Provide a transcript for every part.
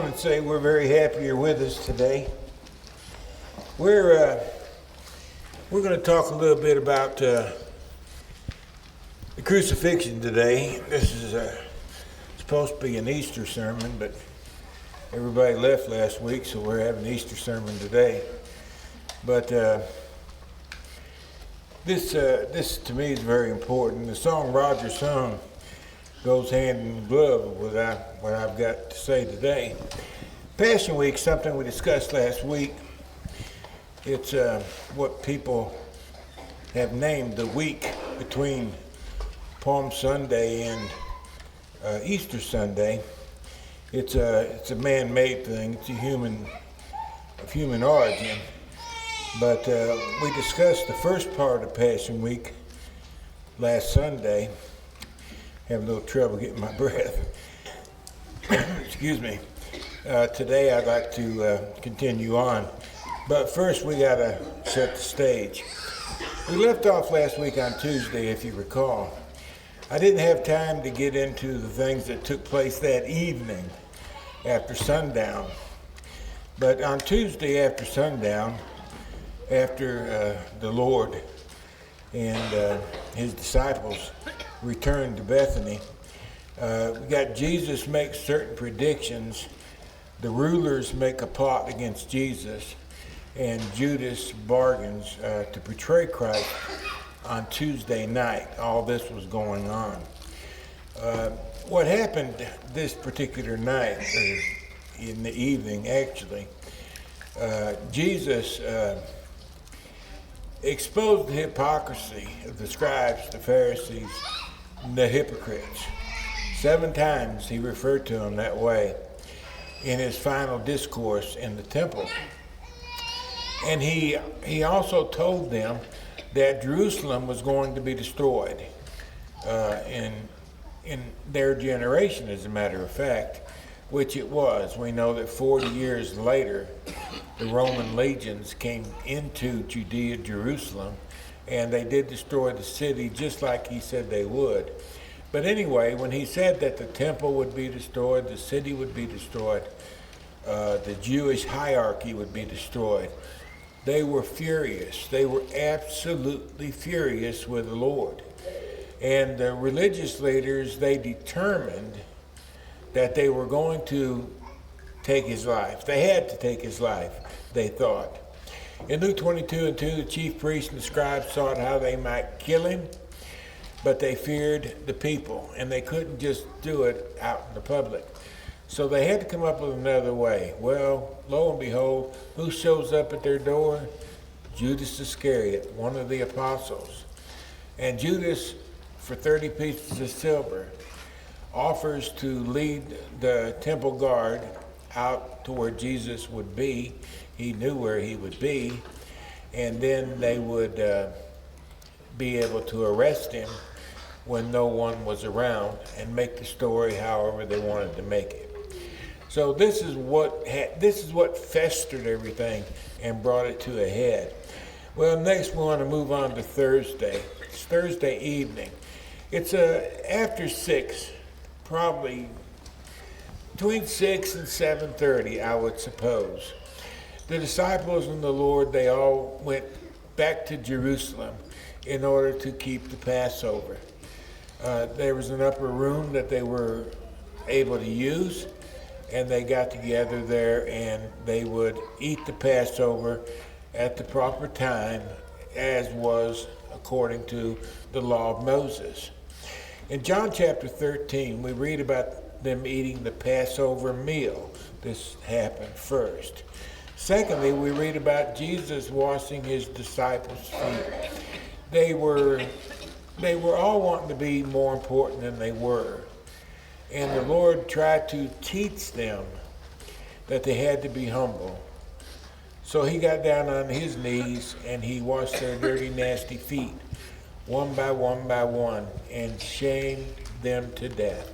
and say we're very happy you're with us today. We're going to talk a little bit about the crucifixion today. This is supposed to be an Easter sermon, but everybody left last week, so we're having an Easter sermon today. But this to me is very important. The song Roger sung goes hand in glove with what I've got to say today. Passion Week, something we discussed last week. It's what people have named the week between Palm Sunday and Easter Sunday. It's a man-made thing. It's of human origin. But we discussed the first part of Passion Week last Sunday. Have a little trouble getting my breath. Excuse me. Today I'd like to continue on. But first we got to set the stage. We left off last week on Tuesday, if you recall. I didn't have time to get into the things that took place that evening after sundown. But on Tuesday after sundown, after the Lord and his disciples returned to Bethany, we got Jesus make certain predictions. The rulers make a plot against Jesus, and Judas bargains to betray Christ on Tuesday night. All this was going on. What happened this particular night, or in the evening actually, Jesus exposed the hypocrisy of the scribes, the Pharisees, and the hypocrites. 7 times he referred to them that way in his final discourse in the temple. And he also told them that Jerusalem was going to be destroyed in their generation, as a matter of fact, which it was. We know that 40 years later, the Roman legions came into Judea, Jerusalem, and they did destroy the city just like he said they would. But anyway, when he said that the temple would be destroyed, the city would be destroyed, the Jewish hierarchy would be destroyed, they were furious. They were absolutely furious with the Lord. And the religious leaders, they determined that they were going to take his life. They had to take his life, they thought. In Luke 22:2, the chief priests and the scribes sought how they might kill him, but they feared the people, and they couldn't just do it out in the public. So they had to come up with another way. Well, lo and behold, who shows up at their door? Judas Iscariot, one of the apostles. And Judas, for 30 pieces of silver, offers to lead the temple guard out to where Jesus would be. He knew where he would be. And then they would be able to arrest him when no one was around and make the story however they wanted to make it. So this is what festered everything and brought it to a head. Well, next we want to move on to Thursday. It's Thursday evening. It's after 6, probably between 6 and 7:30, I would suppose. The disciples and the Lord, they all went back to Jerusalem in order to keep the Passover. There was an upper room that they were able to use, and they got together there and they would eat the Passover at the proper time, as was according to the law of Moses. In John chapter 13, we read about them eating the Passover meal. This happened first. Secondly, we read about Jesus washing his disciples' feet. They were all wanting to be more important than they were. And the Lord tried to teach them that they had to be humble. So he got down on his knees and he washed their dirty, nasty feet, one by one, and shamed them to death.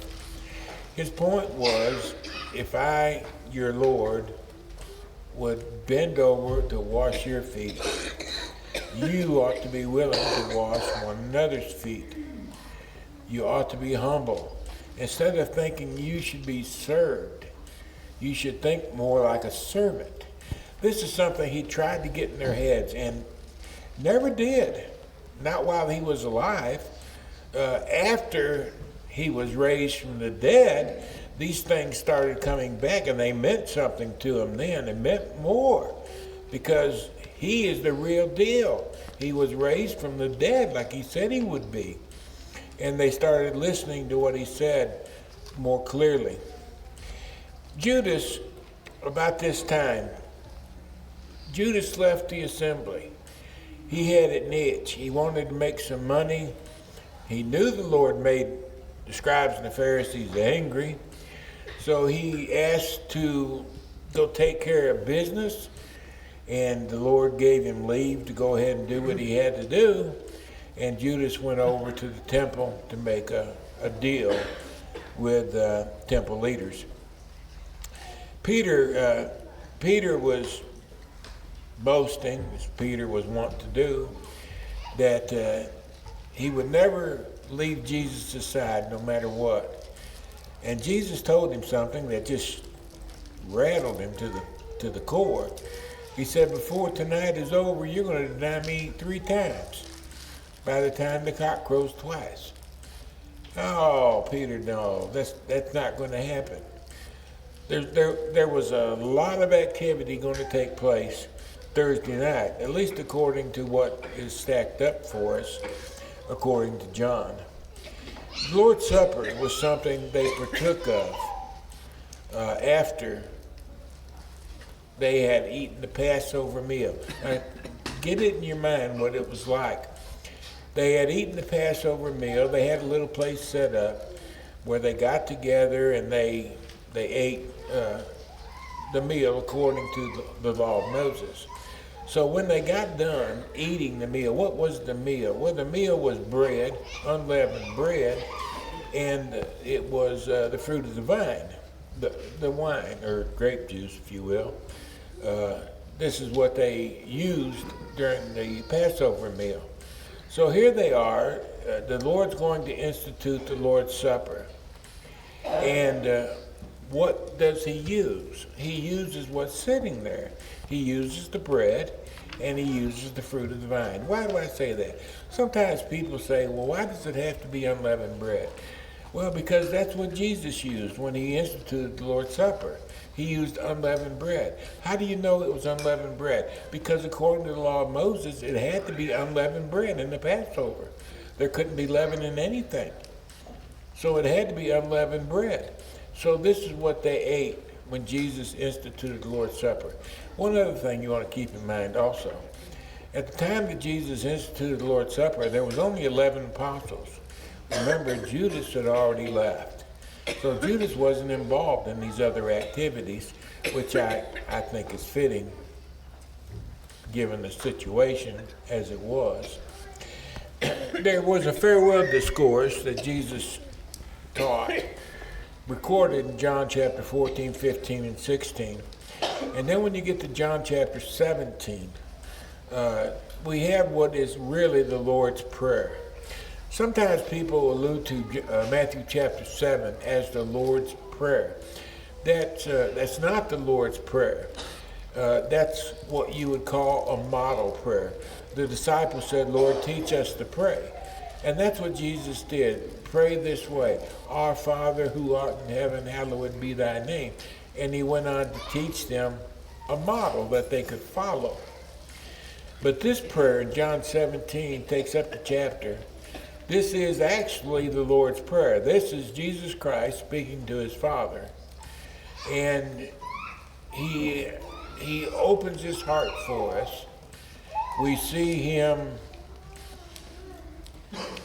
His point was, if I, your Lord, would bend over to wash your feet, you ought to be willing to wash one another's feet. You ought to be humble. Instead of thinking you should be served, You should think more like a servant. This is something he tried to get in their heads and never did. Not while he was alive. After he was raised from the dead, these things started coming back, and they meant something to him then. It meant more because he is the real deal. He was raised from the dead like he said he would be. And they started listening to what he said more clearly. Judas, about this time, Judas left the assembly. He had an itch. He wanted to make some money. He knew the Lord made the scribes and the Pharisees angry. So he asked to go take care of business. And the Lord gave him leave to go ahead and do what he had to do. And Judas went over to the temple to make a deal with temple leaders. Peter was boasting, as Peter was wont to do, that he would never leave Jesus aside no matter what. And Jesus told him something that just rattled him to the core. He said, before tonight is over, you're going to deny me 3 times by the time the cock crows twice. Oh, Peter, no, that's not going to happen. There was a lot of activity going to take place Thursday night, at least according to what is stacked up for us, according to John. The Lord's Supper was something they partook of after they had eaten the Passover meal. Now, get it in your mind what it was like. They had eaten the Passover meal. They had a little place set up where they got together and they ate the meal according to the law of Moses. So when they got done eating the meal, what was the meal? Well, the meal was bread, unleavened bread, and it was the fruit of the vine, the wine, or grape juice, if you will. This is what they used during the Passover meal. So here they are. The Lord's going to institute the Lord's Supper. And what does he use? He uses what's sitting there. He uses the bread, and he uses the fruit of the vine. Why do I say that? Sometimes people say, well, why does it have to be unleavened bread? Well, because that's what Jesus used when he instituted the Lord's Supper. He used unleavened bread. How do you know it was unleavened bread? Because according to the law of Moses, it had to be unleavened bread in the Passover. There couldn't be leaven in anything. So it had to be unleavened bread. So this is what they ate when Jesus instituted the Lord's Supper. One other thing you want to keep in mind also. At the time that Jesus instituted the Lord's Supper, there was only 11 apostles. Remember, Judas had already left. So Judas wasn't involved in these other activities, which I think is fitting given the situation as it was. There was a farewell discourse that Jesus taught, recorded in John chapter 14, 15, and 16. And then when you get to John chapter 17, we have what is really the Lord's Prayer. Sometimes people allude to Matthew chapter 7 as the Lord's Prayer. That's not the Lord's Prayer. That's what you would call a model prayer. The disciples said, Lord, teach us to pray. And that's what Jesus did. Pray this way. Our Father who art in heaven, hallowed be thy name. And he went on to teach them a model that they could follow. But this prayer in John 17 takes up the chapter. This is actually the Lord's Prayer. This is Jesus Christ speaking to his Father. And he opens his heart for us. We see him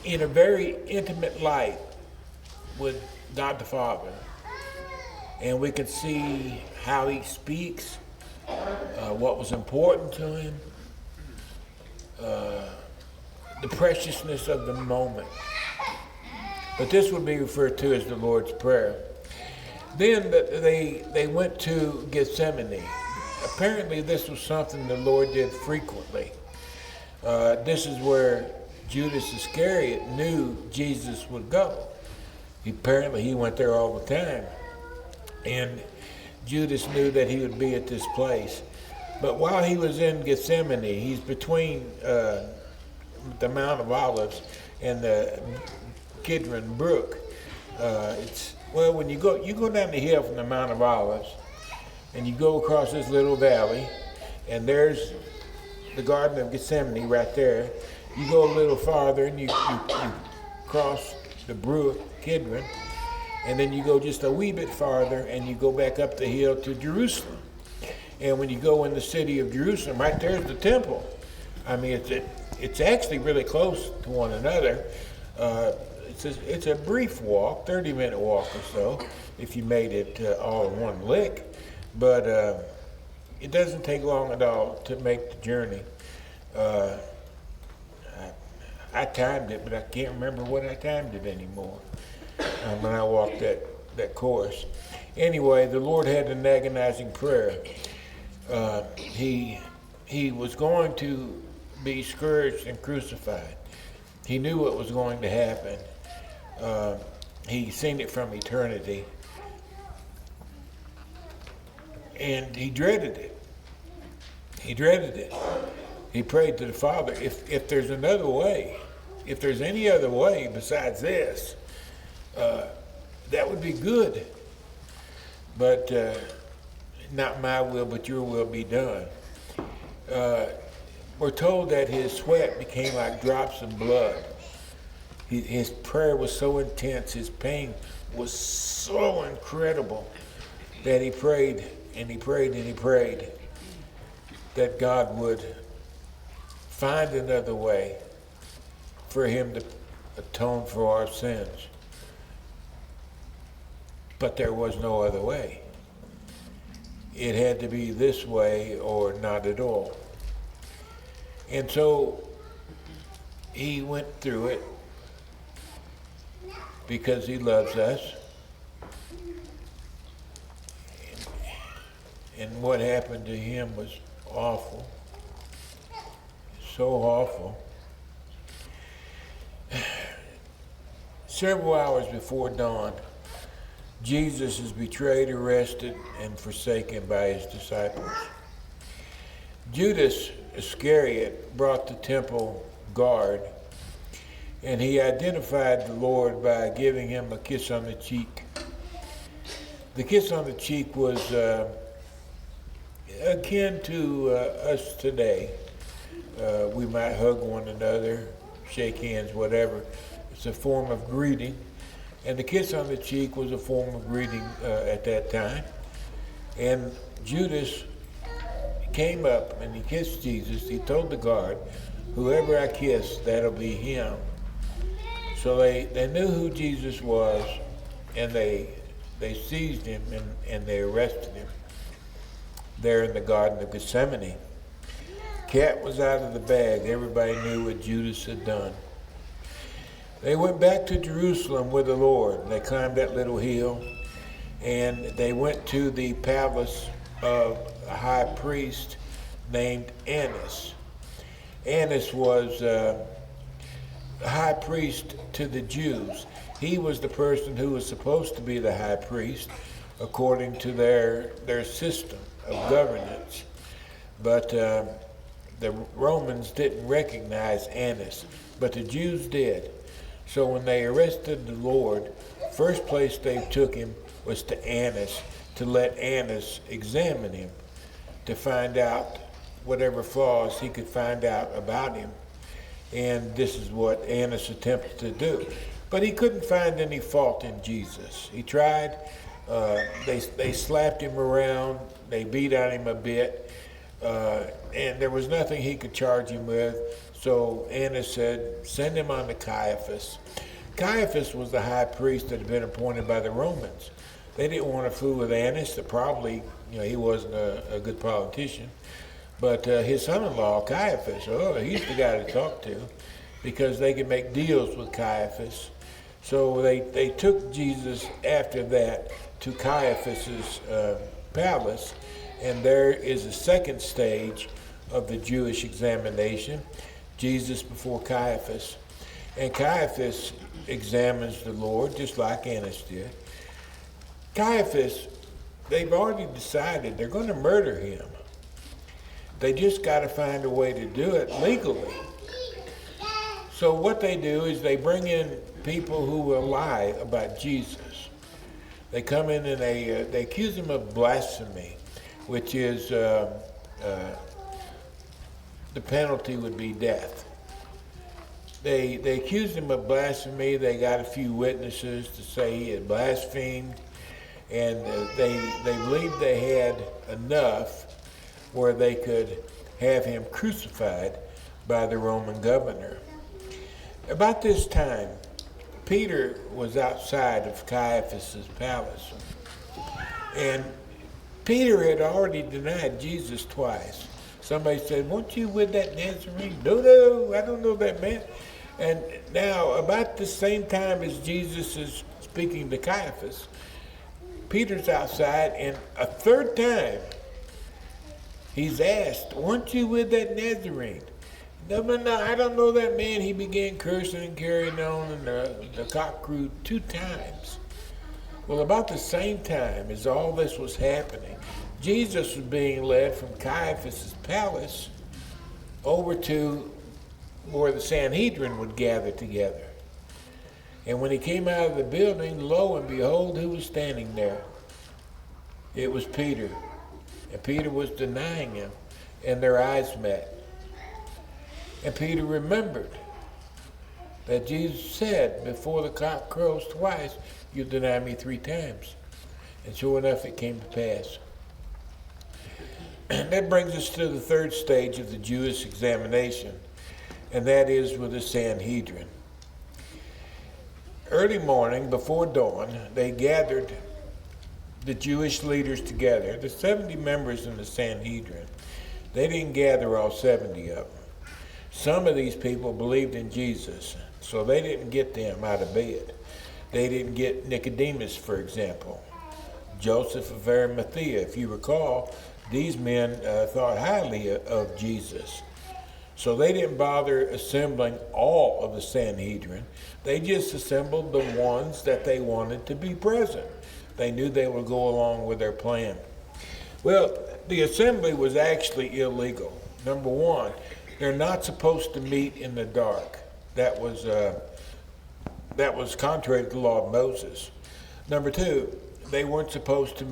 in a very intimate light with God the Father. And we can see how he speaks, what was important to him, the preciousness of the moment. But this would be referred to as the Lord's Prayer. Then they went to Gethsemane. Apparently this was something the Lord did frequently. This is where Judas Iscariot knew Jesus would go. Apparently he went there all the time. And Judas knew that he would be at this place. But while he was in Gethsemane, he's between the Mount of Olives and the Kidron Brook. When you go down the hill from the Mount of Olives, and you go across this little valley, and there's the Garden of Gethsemane right there. You go a little farther, and you cross the brook Kidron, and then you go just a wee bit farther, and you go back up the hill to Jerusalem. And when you go in the city of Jerusalem, right there's the temple. I mean, it's actually really close to one another. It's a brief walk, 30-minute walk or so, if you made it all in one lick. But it doesn't take long at all to make the journey. I timed it, but I can't remember what I timed it anymore when I walked that course. Anyway, the Lord had an agonizing prayer. He was going to be scourged and crucified. He knew what was going to happen. He'd seen it from eternity. And he dreaded it. He dreaded it. He prayed to the Father, if there's another way, if there's any other way besides this, that would be good. But not my will, but your will be done. We're told that his sweat became like drops of blood. His prayer was so intense, his pain was so incredible that he prayed and he prayed and he prayed that God would find another way for him to atone for our sins. But there was no other way. It had to be this way or not at all. And so he went through it because he loves us. And what happened to him was awful. So awful. Several hours before dawn, Jesus is betrayed, arrested, and forsaken by his disciples. Judas Iscariot brought the temple guard, and he identified the Lord by giving him a kiss on the cheek. The kiss on the cheek was akin to us today. We might hug one another, shake hands, whatever. It's a form of greeting. And the kiss on the cheek was a form of greeting at that time. And Judas came up and he kissed Jesus. He told the guard, whoever I kiss, that'll be him. So they knew who Jesus was, and they seized him and they arrested him there in the Garden of Gethsemane. Cat was out of the bag. Everybody knew what Judas had done. They went back to Jerusalem with the Lord. They climbed that little hill, and they went to the palace of a high priest named Annas. Annas was the high priest to the Jews. He was the person who was supposed to be the high priest according to their system of governance. But the Romans didn't recognize Annas, but the Jews did. So when they arrested the Lord, first place they took him was to Annas, to let Annas examine him, to find out whatever flaws he could find out about him. And this is what Annas attempted to do. But he couldn't find any fault in Jesus. He tried. They slapped him around. They beat on him a bit. And there was nothing he could charge him with. So Annas said, send him on to Caiaphas. Caiaphas was the high priest that had been appointed by the Romans. They didn't want to fool with Annas. Probably, he wasn't a good politician. But his son-in-law, Caiaphas, he's the guy to talk to, because they could make deals with Caiaphas. So they took Jesus after that to Caiaphas's palace, and there is a second stage of the Jewish examination, Jesus before Caiaphas. And Caiaphas examines the Lord just like Annas did. Caiaphas they've already decided they're going to murder him. They just got to find a way to do it legally. So what they do is they bring in people who will lie about Jesus. They come in and they accuse him of blasphemy, which is the penalty would be death. They accused him of blasphemy. They got a few witnesses to say he had blasphemed, and they believed they had enough where they could have him crucified by the Roman governor. About this time, Peter was outside of Caiaphas' palace, and Peter had already denied Jesus twice. Somebody said, "Weren't you with that Nazarene?" No, I don't know that man. And now, about the same time as Jesus is speaking to Caiaphas, Peter's outside, and a third time, he's asked, "Weren't you with that Nazarene?" No, I don't know that man. He began cursing and carrying on, and the cock crowed 2 times. Well, about the same time as all this was happening, Jesus was being led from Caiaphas' palace over to where the Sanhedrin would gather together. And when he came out of the building, lo and behold, who was standing there? It was Peter. And Peter was denying him, and their eyes met. And Peter remembered that Jesus said, "Before the cock crows twice, you'll deny me 3 times. And sure enough, it came to pass. And that brings us to the third stage of the Jewish examination, and that is with the Sanhedrin. Early morning, before dawn, they gathered the Jewish leaders together, the 70 members in the Sanhedrin. They didn't gather all 70 of them. Some of these people believed in Jesus, so they didn't get them out of bed. They didn't get Nicodemus, for example. Joseph of Arimathea, if you recall, these men thought highly of Jesus. So they didn't bother assembling all of the Sanhedrin. They just assembled the ones that they wanted to be present. They knew they would go along with their plan. Well, the assembly was actually illegal. Number one, they're not supposed to meet in the dark. That was contrary to the law of Moses. Number two, they weren't supposed to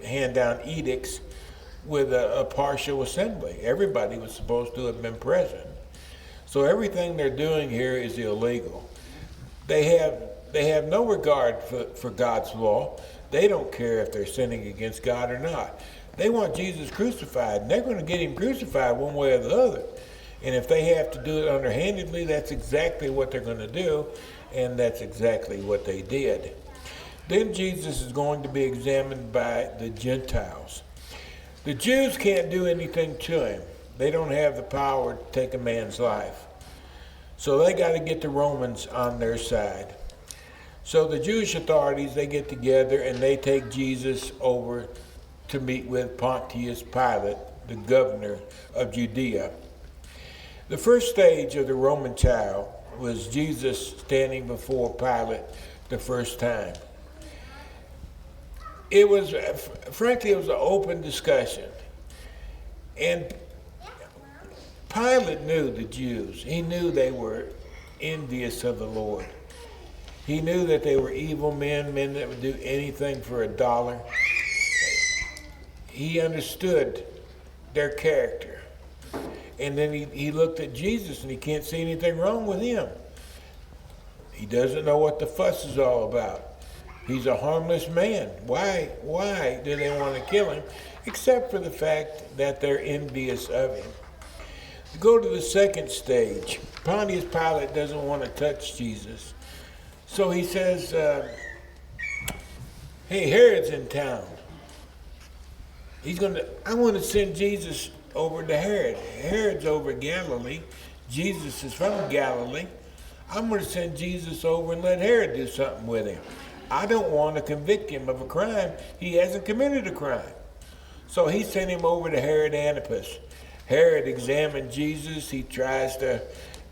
hand down edicts with a partial assembly. Everybody was supposed to have been present. So everything they're doing here is illegal. They have no regard for God's law. They don't care if they're sinning against God or not. They want Jesus crucified, and they're going to get him crucified one way or the other. And if they have to do it underhandedly, that's exactly what they're going to do, and that's exactly what they did. Then Jesus is going to be examined by the Gentiles. The Jews can't do anything to him. They don't have the power to take a man's life. So they got to get the Romans on their side. So the Jewish authorities, they get together and they take Jesus over to meet with Pontius Pilate, the governor of Judea. The first stage of the Roman trial was Jesus standing before Pilate the first time. Frankly, it was an open discussion. And Pilate knew the Jews. He knew they were envious of the Lord. He knew that they were evil men that would do anything for $1. He understood their character. And then he looked at Jesus and he can't see anything wrong with him. He doesn't know what the fuss is all about. He's a harmless man. Why do they want to kill him? Except for the fact that they're envious of him. Go to the second stage. Pontius Pilate doesn't want to touch Jesus. So he says, hey, Herod's in town. I want to send Jesus over to Herod. Herod's over Galilee. Jesus is from Galilee. I'm going to send Jesus over and let Herod do something with him. I don't want to convict him of a crime. He hasn't committed a crime. So he sent him over to Herod Antipas. Herod examined Jesus. He tries to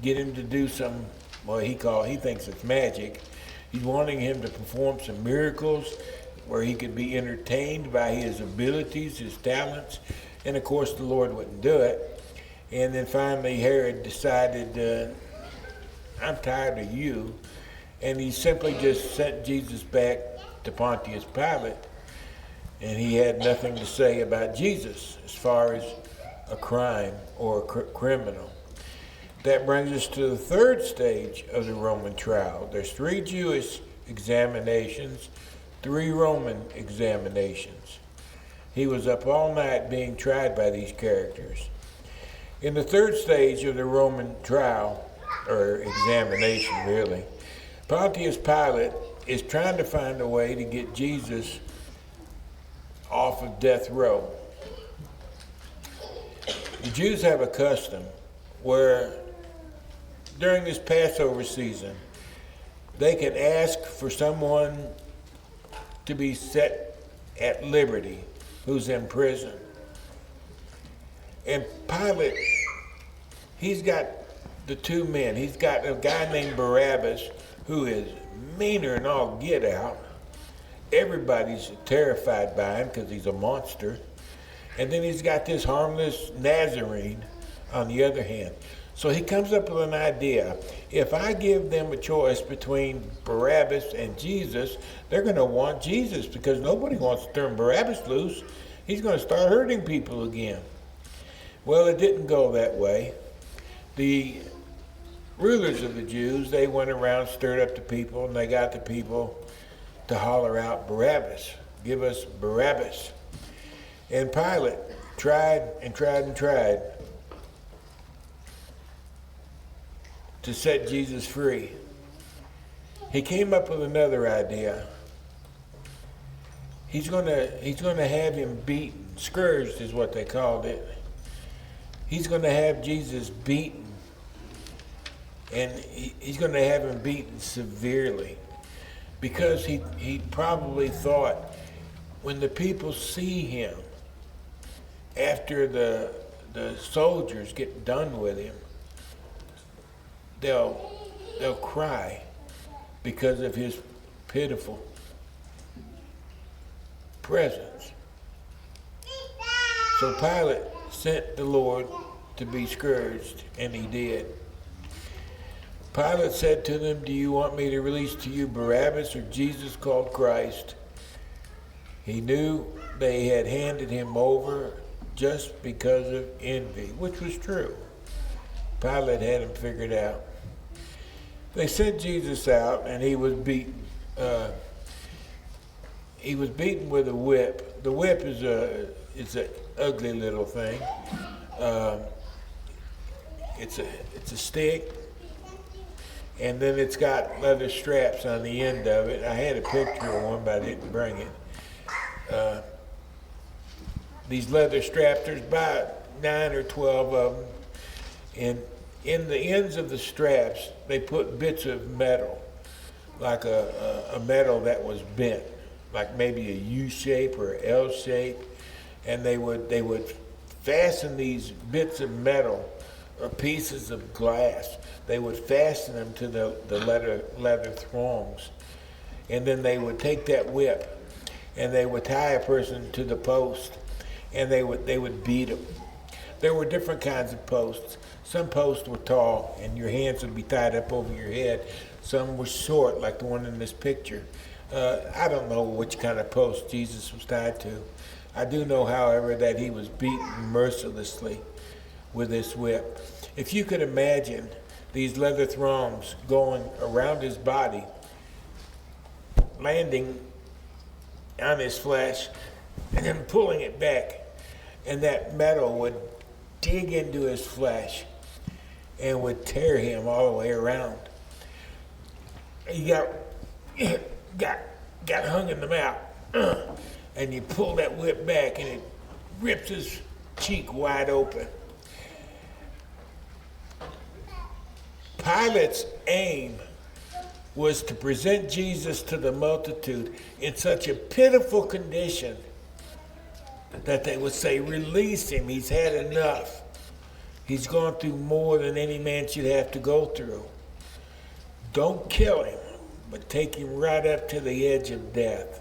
get him to do some, he thinks it's magic. He's wanting him to perform some miracles. where he could be entertained by his abilities, his talents, and of course the Lord wouldn't do it. And then finally Herod decided, I'm tired of you, and he simply just sent Jesus back to Pontius Pilate, and he had nothing to say about Jesus as far as a crime or a criminal. That brings us to the third stage of the Roman trial. There's 3 Jewish examinations, 3 Roman examinations. He was up all night being tried by these characters. In the third stage of the Roman trial, or examination really, Pontius Pilate is trying to find a way to get Jesus off of death row. The Jews have a custom where during this Passover season, they can ask for someone to be set at liberty who's in prison. And Pilate, he's got the 2 men. He's got a guy named Barabbas who is meaner than all get out. Everybody's terrified by him because he's a monster. And then he's got this harmless Nazarene on the other hand. So he comes up with an idea. If I give them a choice between Barabbas and Jesus, they're going to want Jesus because nobody wants to turn Barabbas loose. He's going to start hurting people again. Well, it didn't go that way. The rulers of the Jews, they went around, stirred up the people, and they got the people to holler out, Barabbas, give us Barabbas. And Pilate tried and tried and tried to set Jesus free. He came up with another idea. He's gonna have him beaten. Scourged is what they called it. He's gonna have Jesus beaten. And he's gonna have him beaten severely. Because he probably thought when the people see him after the soldiers get done with him, they'll cry because of his pitiful presence. So Pilate sent the Lord to be scourged, and he did. Pilate said to them, do you want me to release to you Barabbas or Jesus called Christ? He knew they had handed him over just because of envy, which was true. Pilate had him figured out. They sent Jesus out, and he was beaten. He was beaten with a whip. The whip is an ugly little thing. It's a stick, and then it's got leather straps on the end of it. I had a picture of one, but I didn't bring it. These leather straps, there's about 9 or 12 of them, and in the ends of the straps, they put bits of metal, like a metal that was bent, like maybe a U shape or L shape, and they would fasten these bits of metal or pieces of glass. They would fasten them to the leather thongs, and then they would take that whip, and they would tie a person to the post, and they would beat them. There were different kinds of posts. Some posts were tall, and your hands would be tied up over your head. Some were short, like the one in this picture. I don't know which kind of post Jesus was tied to. I do know, however, that he was beaten mercilessly with this whip. If you could imagine these leather thongs going around his body, landing on his flesh, and then pulling it back, and that metal would dig into his flesh and would tear him all the way around. He got hung in the mouth, and you pull that whip back, and it rips his cheek wide open. Pilate's aim was to present Jesus to the multitude in such a pitiful condition that they would say, release him, he's had enough. He's gone through more than any man should have to go through. Don't kill him, but take him right up to the edge of death.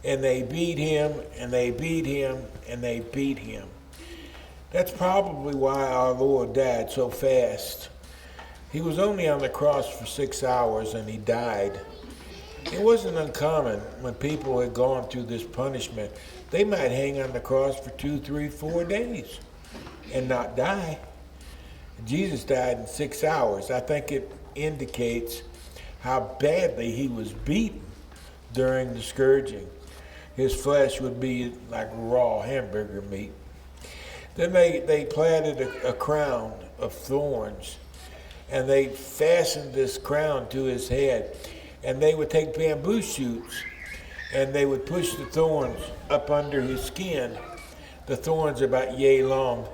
And they beat him, and they beat him, and they beat him. That's probably why our Lord died so fast. He was only on the cross for 6 hours and he died. It wasn't uncommon when people had gone through this punishment. They might hang on the cross for 2, 3, 4 days and not die. Jesus died in 6 hours. I think it indicates how badly he was beaten during the scourging. His flesh would be like raw hamburger meat. Then they planted a crown of thorns, and they fastened this crown to his head. And they would take bamboo shoots, and they would push the thorns up under his skin. The thorns are about yay long.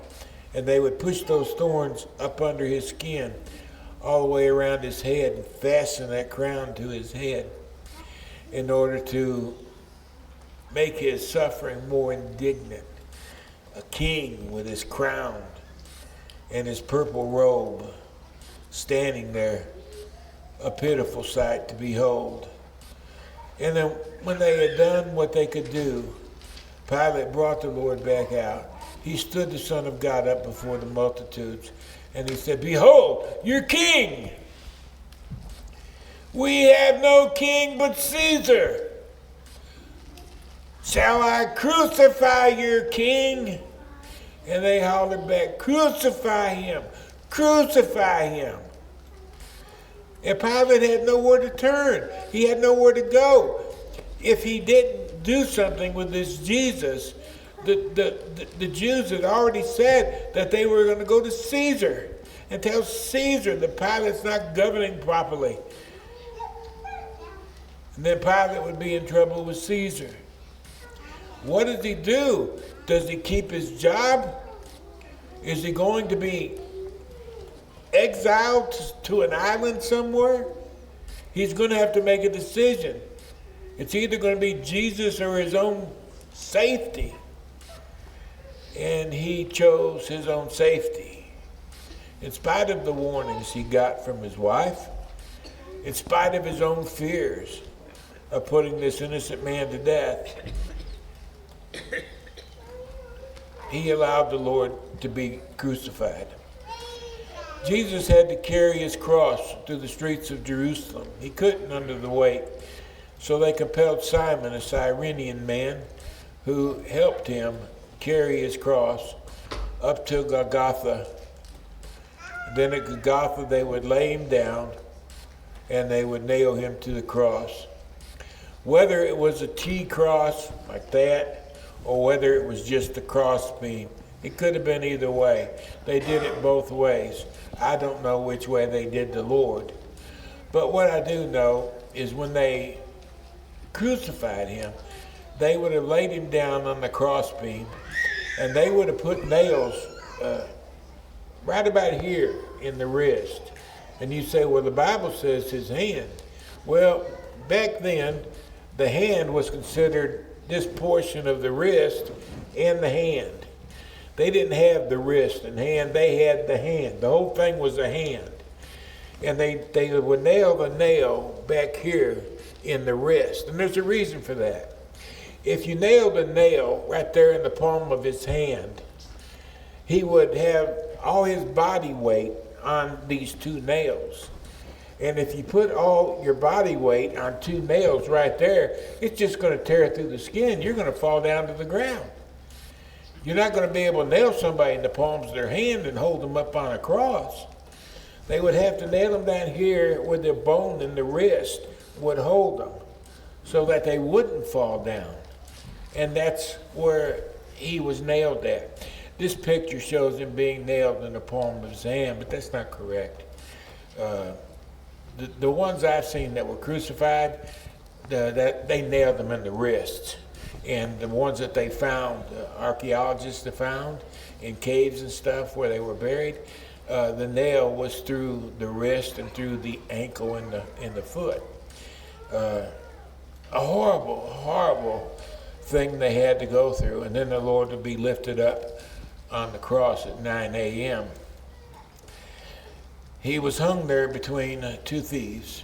And they would push those thorns up under his skin all the way around his head and fasten that crown to his head in order to make his suffering more indignant. A king with his crown and his purple robe standing there, a pitiful sight to behold. And then when they had done what they could do, Pilate brought the Lord back out. He stood the Son of God up before the multitudes, and he said, "Behold, your king! We have no king but Caesar. Shall I crucify your king?" And they hollered back, "Crucify him! Crucify him!" And Pilate had nowhere to turn. He had nowhere to go. If he didn't do something with this Jesus, the Jews had already said that they were going to go to Caesar and tell Caesar that Pilate's not governing properly. And then Pilate would be in trouble with Caesar. What does he do? Does he keep his job? Is he going to be exiled to an island somewhere? He's going to have to make a decision. It's either going to be Jesus or his own safety. And he chose his own safety. In spite of the warnings he got from his wife, in spite of his own fears of putting this innocent man to death, he allowed the Lord to be crucified. Jesus had to carry his cross through the streets of Jerusalem. He couldn't under the weight. So they compelled Simon, a Cyrenian man, who helped him carry his cross up to Golgotha. Then at Golgotha they would lay him down and they would nail him to the cross. Whether it was a T cross like that or whether it was just a cross beam, it could have been either way. They did it both ways. I don't know which way they did the Lord. But what I do know is when they crucified him, they would have laid him down on the crossbeam, and they would have put nails right about here in the wrist. And you say, well, the Bible says his hand. Well, back then, the hand was considered this portion of the wrist and the hand. They didn't have the wrist and hand, they had the hand. The whole thing was a hand. And they would nail the nail back here in the wrist. And there's a reason for that. If you nailed a nail right there in the palm of his hand, he would have all his body weight on these two nails. And if you put all your body weight on two nails right there, it's just going to tear through the skin. You're going to fall down to the ground. You're not going to be able to nail somebody in the palms of their hand and hold them up on a cross. They would have to nail them down here where the bone in the wrist would hold them so that they wouldn't fall down. And that's where he was nailed at. This picture shows him being nailed in the palm of his hand, but that's not correct. The ones I've seen that were crucified, they nailed them in the wrists. And the ones that they found, archaeologists have found in caves and stuff where they were buried, the nail was through the wrist and through the ankle and the foot. A horrible, horrible thing they had to go through. And then the Lord would be lifted up on the cross at 9 a.m. He was hung there between two thieves.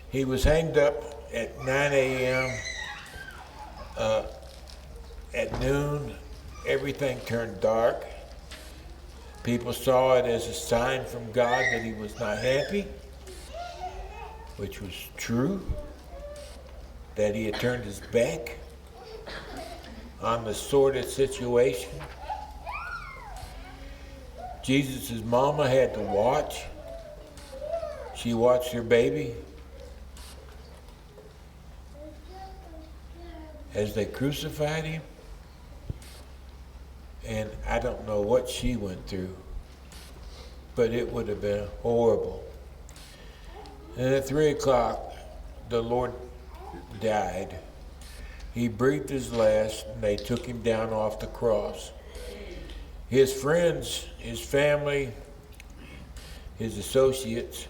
He was hanged up at 9 a.m. At noon, everything turned dark. People saw it as a sign from God that he was not happy, which was true, that he had turned his back on the sordid situation. Jesus' mama had to watch. She watched her baby as they crucified him. And I don't know what she went through, but it would have been horrible. And at 3 o'clock, the Lord died. He breathed his last, and they took him down off the cross. His friends, his family, his associates,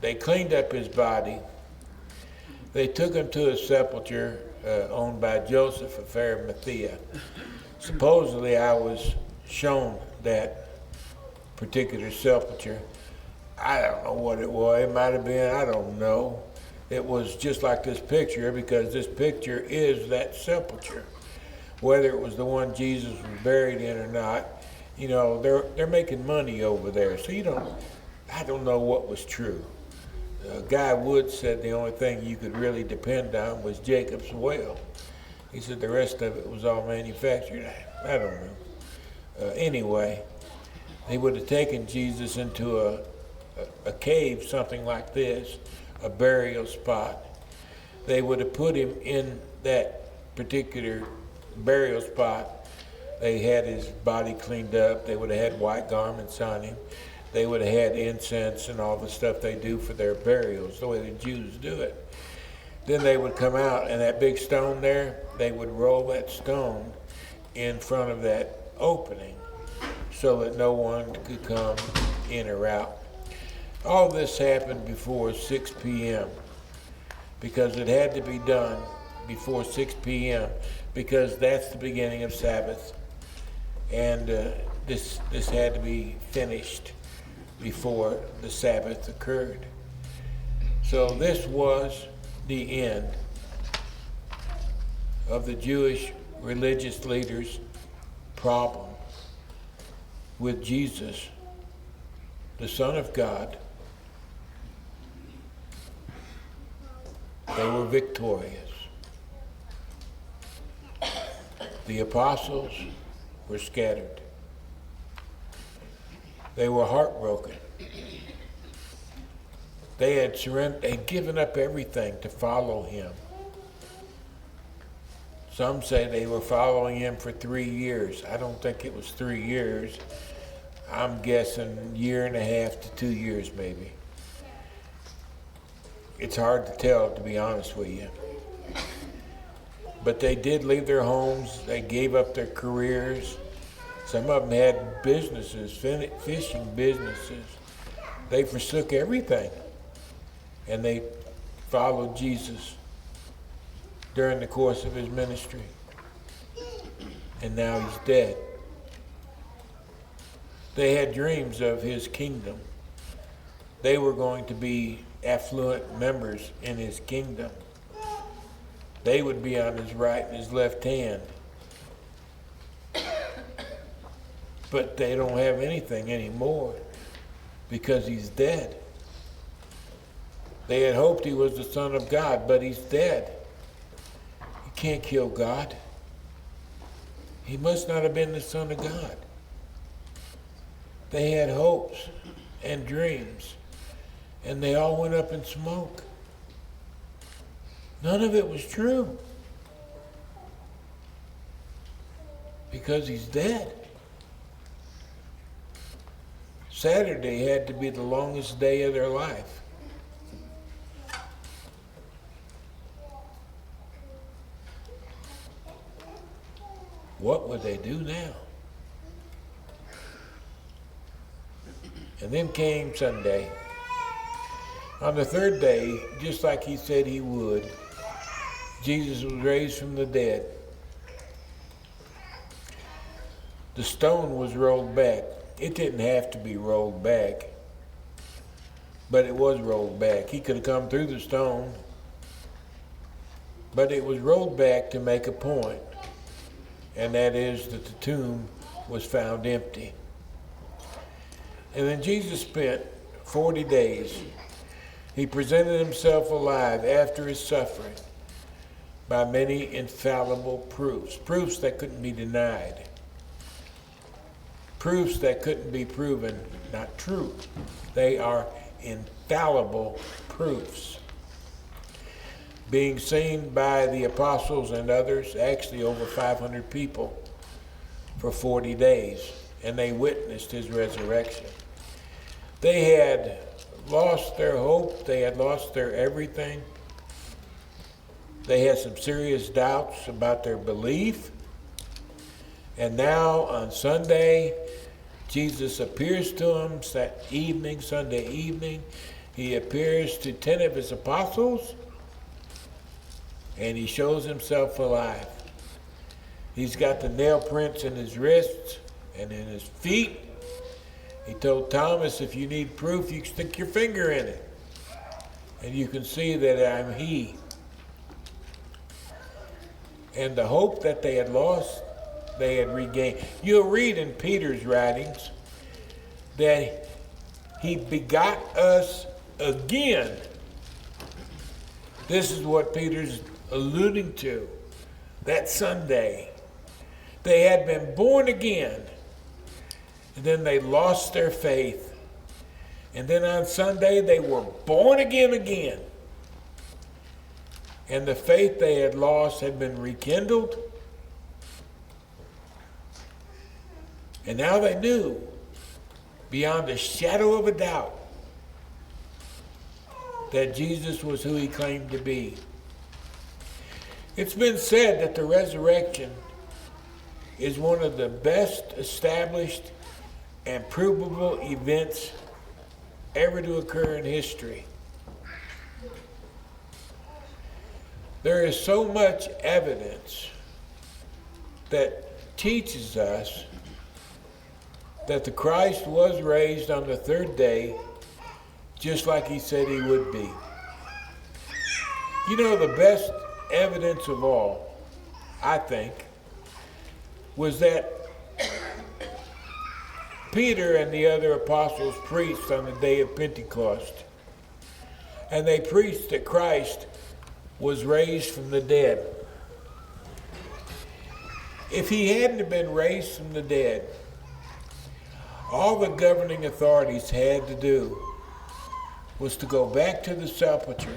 they cleaned up his body. They took him to a sepulcher owned by Joseph of Arimathea. Supposedly, I was shown that particular sepulcher. I don't know what it was. It might have been, I don't know. It was just like this picture, because this picture is that sepulcher. Whether it was the one Jesus was buried in or not, you know, they're making money over there. So I don't know what was true. Guy Wood said the only thing you could really depend on was Jacob's well. He said the rest of it was all manufactured. I don't know. Anyway, they would have taken Jesus into a cave, something like this, a burial spot. They would have put him in that particular burial spot. They had his body cleaned up. They would have had white garments on him. They would have had incense and all the stuff they do for their burials, the way the Jews do it. Then they would come out, and that big stone there, they would roll that stone in front of that opening so that no one could come in or out. All this happened before 6 p.m. because it had to be done before 6 p.m. because that's the beginning of Sabbath. And this had to be finished before the Sabbath occurred. So this was the end of the Jewish religious leaders' problem with Jesus, the Son of God. They were victorious. The apostles were scattered. They were heartbroken. They had surrendered, they'd given up everything to follow him. Some say they were following him for 3 years. I don't think it was 3 years. I'm guessing 1.5 to 2 years maybe. It's hard to tell, to be honest with you. But they did leave their homes. They gave up their careers. Some of them had businesses, fishing businesses. They forsook everything, and they followed Jesus during the course of his ministry. And now he's dead. They had dreams of his kingdom. They were going to be affluent members in his kingdom. They would be on his right and his left hand. But they don't have anything anymore because he's dead. They had hoped he was the Son of God, but he's dead. You can't kill God. He must not have been the Son of God. They had hopes and dreams, and they all went up in smoke. None of it was true because he's dead. Saturday had to be the longest day of their life. What would they do now? And then came Sunday. On the third day, just like he said he would, Jesus was raised from the dead. The stone was rolled back. It didn't have to be rolled back, but it was rolled back. He could have come through the stone. But it was rolled back to make a point, and that is that the tomb was found empty. And then Jesus spent 40 days. He presented himself alive after his suffering by many infallible proofs that couldn't be denied, proofs that couldn't be proven not true. They are infallible proofs. Being seen by the apostles and others, actually over 500 people, for 40 days, and they witnessed his resurrection. They had lost their hope, they had lost their everything. They had some serious doubts about their belief. And now on Sunday, Jesus appears to them that evening, Sunday evening. He appears to 10 of his apostles, and he shows himself alive. He's got the nail prints in his wrists and in his feet. He told Thomas, if you need proof, you can stick your finger in it, and you can see that I'm he. And the hope that they had lost, they had regained. You'll read in Peter's writings that he begot us again. This is what Peter's alluding to. That Sunday, they had been born again, and then they lost their faith. And then on Sunday, they were born again. And the faith they had lost had been rekindled. And now they knew, beyond a shadow of a doubt, that Jesus was who he claimed to be. It's been said that the resurrection is one of the best established and provable events ever to occur in history. There is so much evidence that teaches us that the Christ was raised on the third day, just like he said he would be. You know, the best evidence of all, I think, was that Peter and the other apostles preached on the day of Pentecost. And they preached that Christ was raised from the dead. If he hadn't been raised from the dead, all the governing authorities had to do was to go back to the sepulcher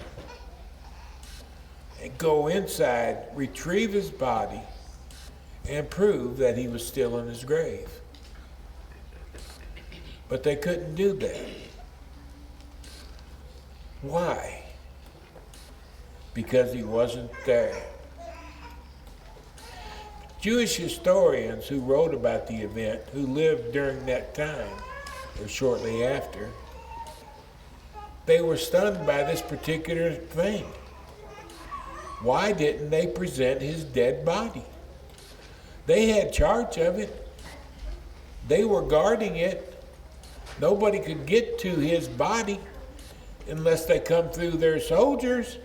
and go inside, retrieve his body, and prove that he was still in his grave. But they couldn't do that. Why? Because he wasn't there. Jewish historians who wrote about the event, who lived during that time, or shortly after, they were stunned by this particular thing. Why didn't they present his dead body? They had charge of it. They were guarding it. Nobody could get to his body unless they come through their soldiers.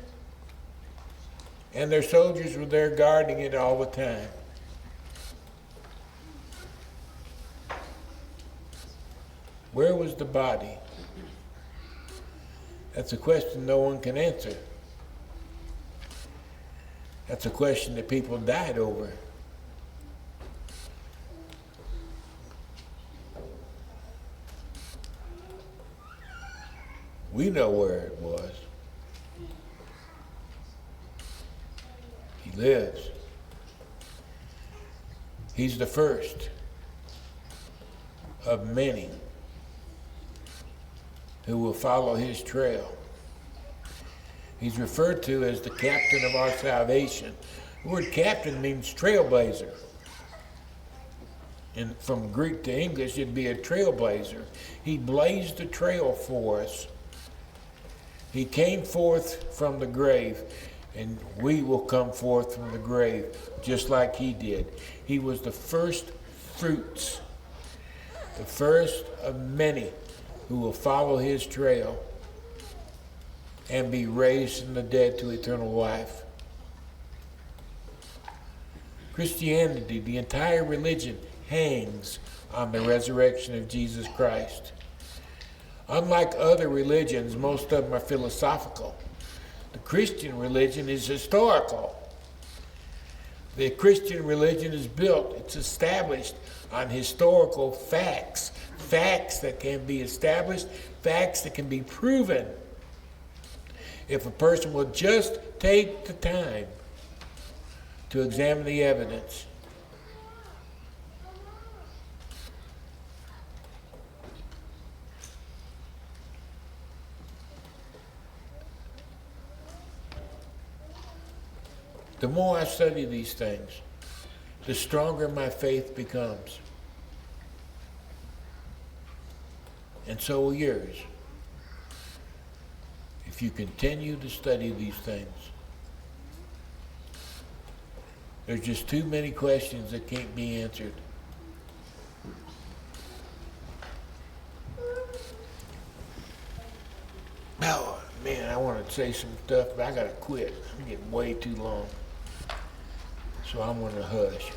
And their soldiers were there guarding it all the time. Where was the body? That's a question no one can answer. That's a question that people died over. We know where it was. He lives. He's the first of many who will follow his trail. He's referred to as the captain of our salvation. The word captain means trailblazer. And from Greek to English, it'd be a trailblazer. He blazed a trail for us. He came forth from the grave, and we will come forth from the grave just like he did. He was the first fruits, the first of many who will follow his trail and be raised from the dead to eternal life. Christianity, the entire religion, hangs on the resurrection of Jesus Christ. Unlike other religions, most of them are philosophical. The Christian religion is historical. The Christian religion is built, it's established on historical facts. Facts that can be established, facts that can be proven. If a person will just take the time to examine the evidence. The more I study these things, the stronger my faith becomes. And so will yours. If you continue to study these things. There's just too many questions that can't be answered. Oh, man, I want to say some stuff, but I got to quit. I'm getting way too long. So I'm going to hush.